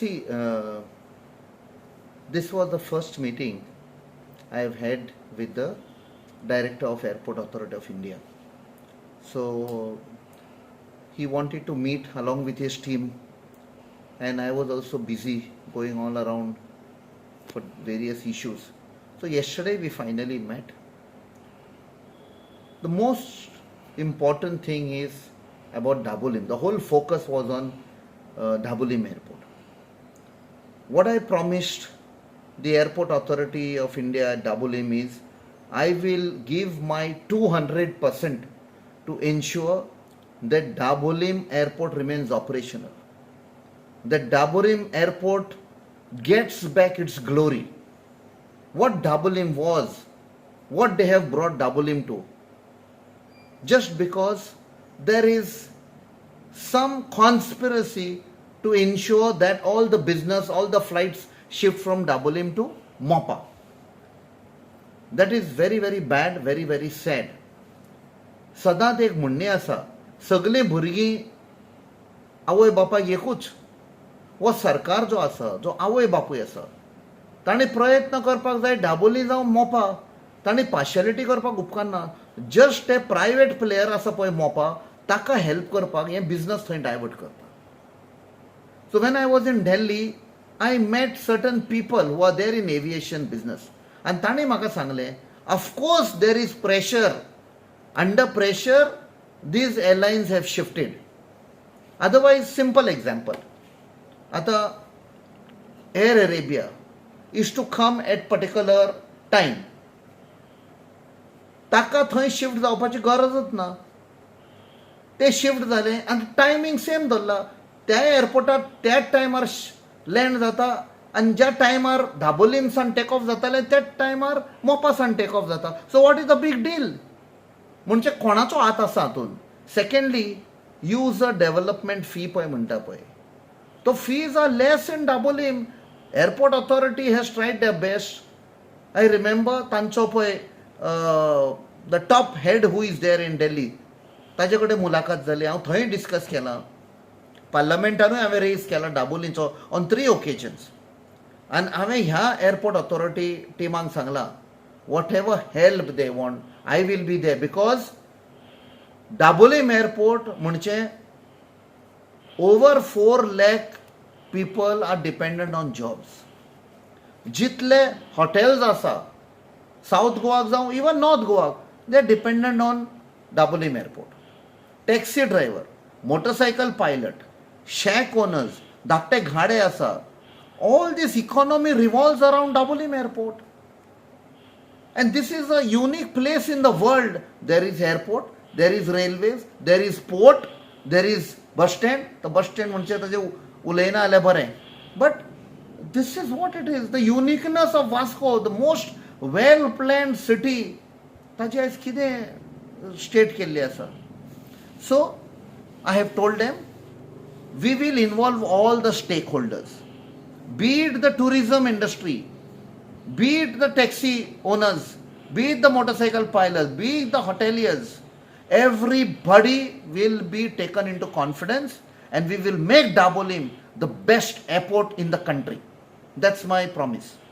See, this was the first meeting I have had with the Director of Airport Authority of India. So he wanted to meet along with his team, and I was also busy going all around for various issues. So yesterday we finally met. The most important thing is about Dabolim. The whole focus was on Dabolim Airport. What I promised the Airport Authority of India at Dabolim is I will give my 200% to ensure that Dabolim Airport remains operational. That Dabolim Airport gets back its glory. What Dabolim was, what they have brought Dabolim to. Just because there is some conspiracy to ensure that all the business, all the flights shift from Dabolim to Mopa. That is very, very bad, very, very sad. सदांच एक म्हणणें आसा, सगळीं भुरगीं आवय बापायक एकूच. वो सरकार जो आसा, जो आवय बापूय आसा, ताणें प्रयत्न करपाक जाय दाबोली जावं मोपा. ताणें पार्शियलिटी करपाक उपकारना. जस्ट ते प्रायवेट प्लेयर आसा पळय मोपा, ताका हेल्प करपाक हें बिझनस थंय डायवर्ट करपाक. So when I was in Delhi, I met certain people who are there in aviation business. And ताणें म्हाका सांगलें, of course there is pressure. Under pressure, these airlines have shifted. Otherwise, simple example. Ata Air Arabia is to come at particular time. ताका थंय shift जावपाची गरजच ना. ते shift जाले आनी टायमींग सेम धरला. त्या एअरपोर्टार त्याच टायमार लँड जाता आनी ज्या टायमार दाबोलीमसान टेक ऑफ जाताले त्याच टायमार मोपासान टेक ऑफ जाता. So what is the big deal? म्हणजे कोणाचो हात आसा हातून. Secondly, use a development fee पळय म्हणटा पळय, तो fees are less in Dabolim. Airport authority has tried their best. I remember तांचो पळय the top head who is there in Delhi, ताजे कडेन मुलाखत जाली. हांव थंय डिस्कस केलां. पार्लमेंटानूय हांवें रेज केला दाबोलीचो ऑन 3 occasions. आनी हांवें ह्या एअरपोर्ट ऑथॉरिटी टिमांक सांगलां, whatever help they want, I will be there. Because Dabolim airport म्हणजे over 4 lakh people are dependent on jobs. जितले हॉटेल्स आसा साऊथ गोवाक जावं इवन नॉर्थ गोवाक, they are dependent on Dabolim airport. Taxi driver, motorcycle pilot, shack owners, धाकटे घाडे आसा, all this economy revolves around Dabolim Airport. And this is a unique place in the world. There is airport, there is railways, there is port, there is bus stand. The bus stand म्हणजे ताजे उलयना जाल्यार बरें. But this is what it is. The uniqueness of Vasco, the most well planned city, ताजे आयज कितें state केल्ली आसा. So I have told them, we will involve all the stakeholders, be it the tourism industry, be it the taxi owners, be it the motorcycle pilots, be it the hoteliers. Everybody will be taken into confidence and we will make Dabolim the best airport in the country. That's my promise.